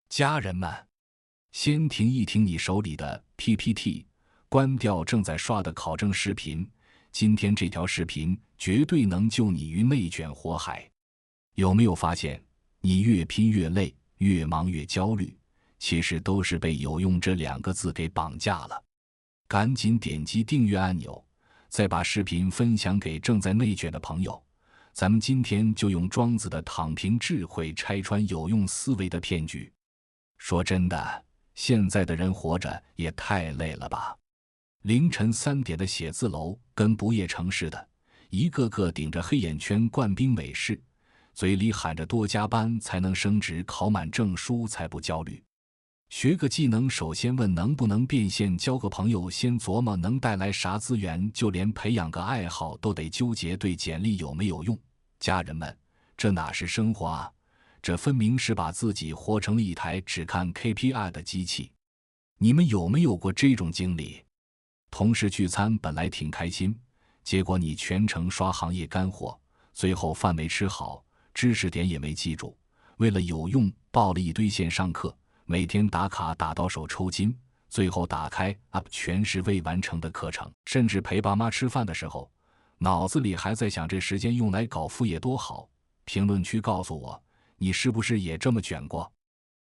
家人们，先停一停你手里的 PPT， 关掉正在刷的考证视频。今天这条视频绝对能救你于内卷火海。有没有发现，你越拼越累，越忙越焦虑，其实都是被有用这2个字给绑架了。赶紧点击订阅按钮，再把视频分享给正在内卷的朋友。咱们今天就用庄子的躺平智慧拆穿有用思维的骗局。说真的，现在的人活着也太累了吧。凌晨3点的写字楼跟不夜城似的，一个个顶着黑眼圈冠兵美式，嘴里喊着多加班才能升职，考满证书才不焦虑。学个技能首先问能不能变现，交个朋友先琢磨能带来啥资源，就连培养个爱好都得纠结对简历有没有用。家人们，这哪是生活啊，这分明是把自己活成了一台只看 KPI 的机器。你们有没有过这种经历？同事聚餐本来挺开心，结果你全程刷行业干货，最后饭没吃好，知识点也没记住，为了有用报了一堆线上课，每天打卡打到手抽筋，最后打开 App 全是未完成的课程，甚至陪爸妈吃饭的时候，脑子里还在想这时间用来搞副业多好。评论区告诉我，你是不是也这么卷过？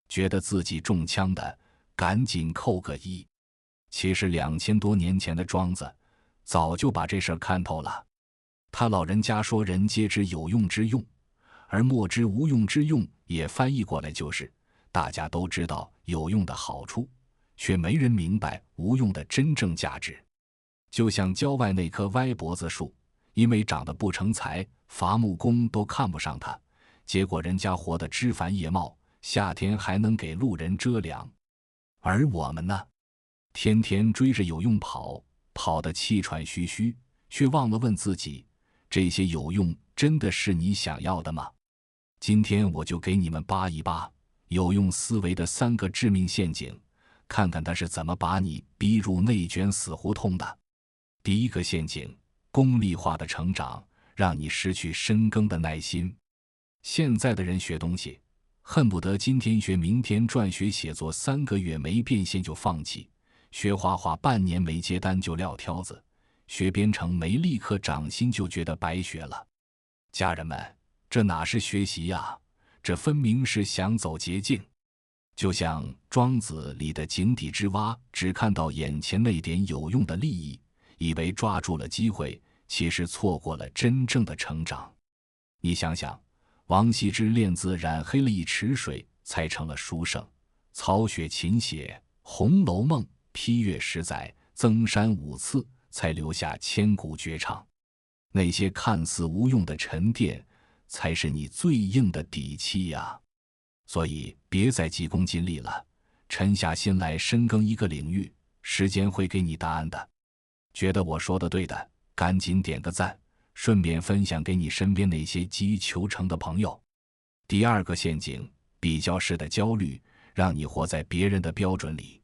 觉得自己中枪的，赶紧扣个1。其实2000多年前的庄子早就把这事儿看透了。他老人家说人皆知有用之用，而莫知无用之用，也翻译过来就是大家都知道有用的好处，却没人明白无用的真正价值。就像郊外那棵歪脖子树，因为长得不成材，伐木工都看不上它，结果人家活得枝繁叶茂，夏天还能给路人遮凉。而我们呢，天天追着有用跑，跑得气喘吁吁，却忘了问自己，这些有用真的是你想要的吗？今天我就给你们扒一扒有用思维的3个致命陷阱，看看它是怎么把你逼入内卷死胡同的。第一个陷阱，功利化的成长，让你失去深耕的耐心。现在的人学东西，恨不得今天学明天赚，学写作3个月没变现就放弃，学画画半年没接单就撂挑子，学编程没立刻涨薪就觉得白学了。家人们，这哪是学习呀，这分明是想走捷径。就像庄子里的井底之蛙，只看到眼前那点有用的利益，以为抓住了机会，其实错过了真正的成长。你想想，王羲之练字染黑了1池水才成了书圣，曹雪芹写《红楼梦》批阅10载，增删5次才留下千古绝唱。那些看似无用的沉淀，才是你最硬的底气呀。所以别再急功近利了，沉下心来深耕一个领域，时间会给你答案的。觉得我说的对的，赶紧点个赞，顺便分享给你身边那些急于求成的朋友。第2个陷阱，比较式的焦虑，让你活在别人的标准里。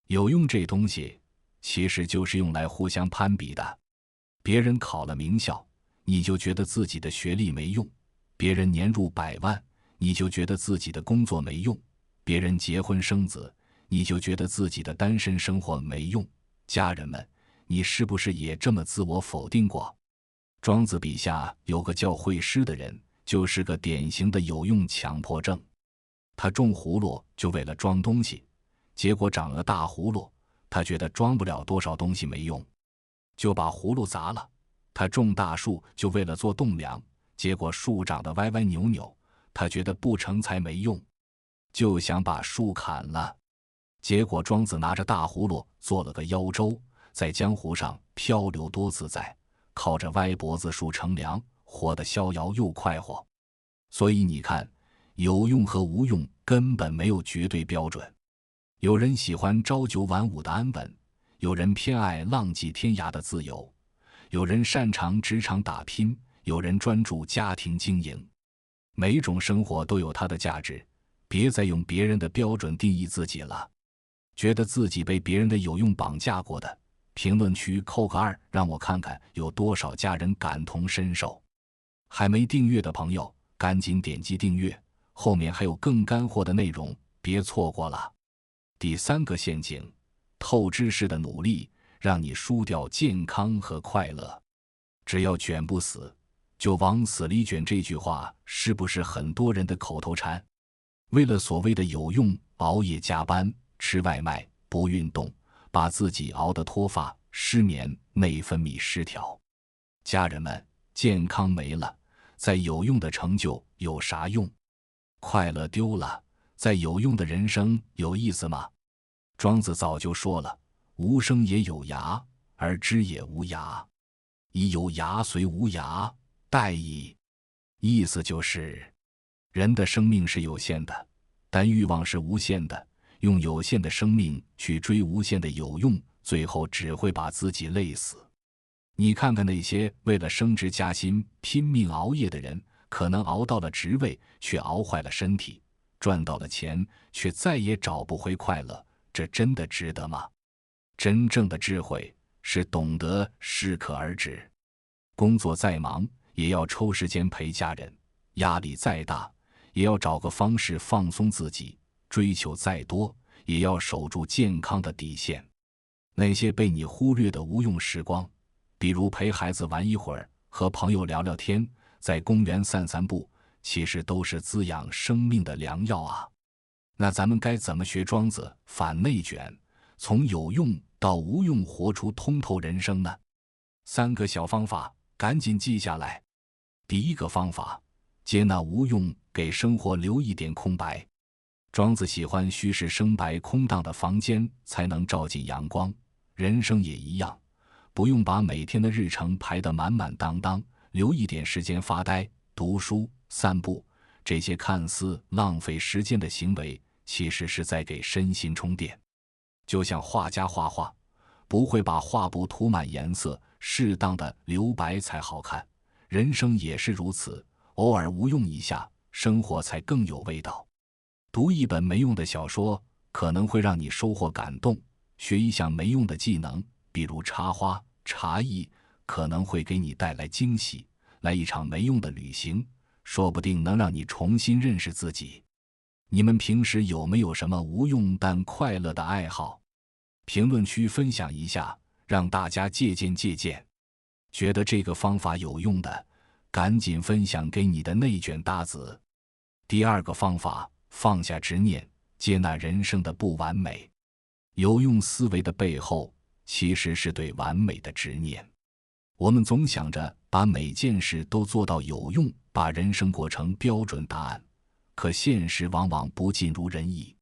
有用这东西，其实就是用来互相攀比的。别人考了名校，你就觉得自己的学历没用；别人年入100万，你就觉得自己的工作没用；别人结婚生子，你就觉得自己的单身生活没用。家人们，你是不是也这么自我否定过？庄子笔下有个叫惠施的人，就是个典型的有用强迫症。他种葫芦就为了装东西，结果长了大葫芦，他觉得装不了多少东西没用，就把葫芦砸了。他种大树就为了做栋梁，结果树长得歪歪扭扭，他觉得不成材没用，就想把树砍了。结果庄子拿着大葫芦做了个腰舟，在江湖上漂流多自在，靠着歪脖子树乘凉，活得逍遥又快活。所以你看，有用和无用根本没有绝对标准。有人喜欢朝9晚5的安稳，有人偏爱浪迹天涯的自由，有人擅长职场打拼，有人专注家庭经营。每种生活都有它的价值，别再用别人的标准定义自己了。觉得自己被别人的有用绑架过的，评论区扣个2，让我看看有多少家人感同身受。还没订阅的朋友，赶紧点击订阅，后面还有更干货的内容别错过了。第三个陷阱，透支式的努力让你输掉健康和快乐。只要卷不死，就往死里卷，这句话是不是很多人的口头禅？为了所谓的有用，熬夜加班，吃外卖，不运动，把自己熬得脱发、失眠、内分泌失调。家人们，健康没了，再有用的成就有啥用？快乐丢了，再有用的人生有意思吗？庄子早就说了，无生也有涯，而知也无涯。以有涯随无涯，殆矣。意思就是，人的生命是有限的，但欲望是无限的。用有限的生命去追无限的有用，最后只会把自己累死。你看看那些为了升职加薪拼命熬夜的人，可能熬到了职位，却熬坏了身体；赚到了钱，却再也找不回快乐。这真的值得吗？真正的智慧是懂得适可而止。工作再忙，也要抽时间陪家人；压力再大，也要找个方式放松自己；追求再多，也要守住健康的底线。那些被你忽略的无用时光，比如陪孩子玩一会儿，和朋友聊聊天，在公园散散步，其实都是滋养生命的良药啊。那咱们该怎么学庄子反内卷，从有用到无用，活出通透人生呢？3个小方法，赶紧记下来。第一个方法，接纳无用，给生活留一点空白。庄子喜欢虚实生白，空荡的房间才能照进阳光。人生也一样，不用把每天的日程排得满满当当，留一点时间发呆、读书、散步。这些看似浪费时间的行为，其实是在给身心充电。就像画家画画，不会把画布涂满颜色，适当的留白才好看。人生也是如此，偶尔无用一下，生活才更有味道。读一本没用的小说，可能会让你收获感动；学一项没用的技能，比如插花、茶艺，可能会给你带来惊喜；来一场没用的旅行，说不定能让你重新认识自己。你们平时有没有什么无用但快乐的爱好？评论区分享一下，让大家借鉴借鉴。觉得这个方法有用的，赶紧分享给你的内卷搭子。第二个方法，放下执念，接纳人生的不完美。有用思维的背后，其实是对完美的执念。我们总想着把每件事都做到有用，把人生过成标准答案，可现实往往不尽如人意。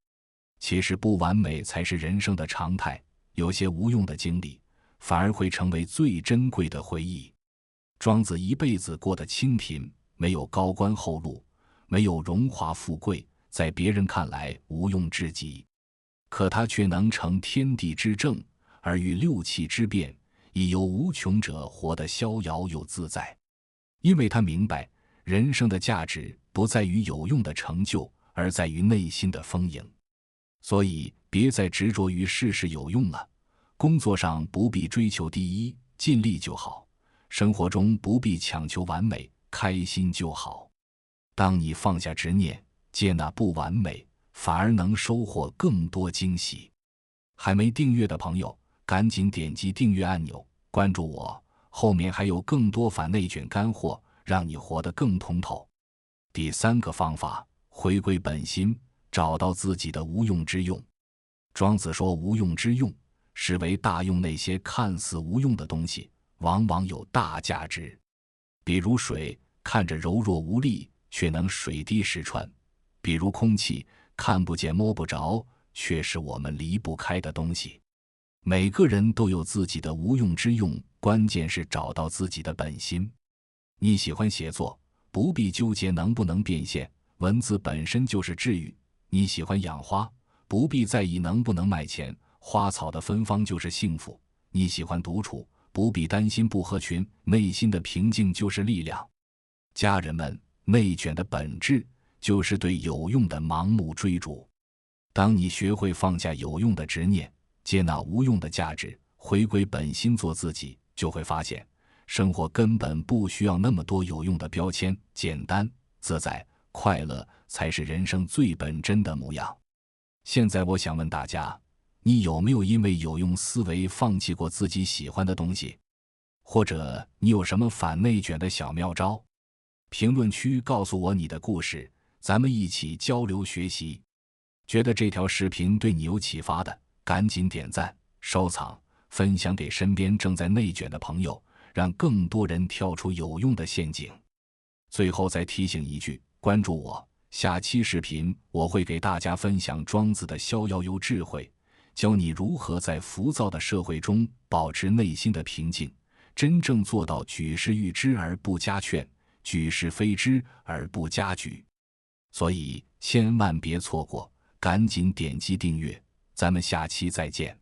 其实不完美才是人生的常态，有些无用的经历，反而会成为最珍贵的回忆。庄子一辈子过得清贫，没有高官厚禄，没有荣华富贵，在别人看来无用至极，可他却能成天地之正，而与六气之变，以有无穷者活得逍遥又自在。因为他明白，人生的价值不在于有用的成就，而在于内心的丰盈。所以别再执着于事事有用了，工作上不必追求第一，尽力就好；生活中不必强求完美，开心就好。当你放下执念，接纳不完美，反而能收获更多惊喜。还没订阅的朋友，赶紧点击订阅按钮，关注我，后面还有更多反内卷干货，让你活得更通透。第三个方法，回归本心，找到自己的无用之用。庄子说，无用之用，是为大用那些看似无用的东西，往往有大价值。比如水，看着柔弱无力，却能水滴石穿；比如空气，看不见摸不着，却是我们离不开的东西。每个人都有自己的无用之用，关键是找到自己的本心。你喜欢写作，不必纠结能不能变现，文字本身就是治愈。你喜欢养花，不必在意能不能卖钱，花草的芬芳就是幸福。你喜欢独处，不必担心不合群，内心的平静就是力量。家人们，内卷的本质就是对有用的盲目追逐。当你学会放下有用的执念，接纳无用的价值，回归本心做自己，就会发现生活根本不需要那么多有用的标签，简单、自在、快乐才是人生最本真的模样。现在我想问大家，你有没有因为有用思维放弃过自己喜欢的东西？或者你有什么反内卷的小妙招？评论区告诉我你的故事，咱们一起交流学习。觉得这条视频对你有启发的，赶紧点赞、收藏、分享给身边正在内卷的朋友，让更多人跳出有用的陷阱。最后再提醒一句，关注我，下期视频我会给大家分享庄子的逍遥游智慧，教你如何在浮躁的社会中保持内心的平静，真正做到举世誉之而不加劝，举世非之而不加沮。所以千万别错过，赶紧点击订阅，咱们下期再见。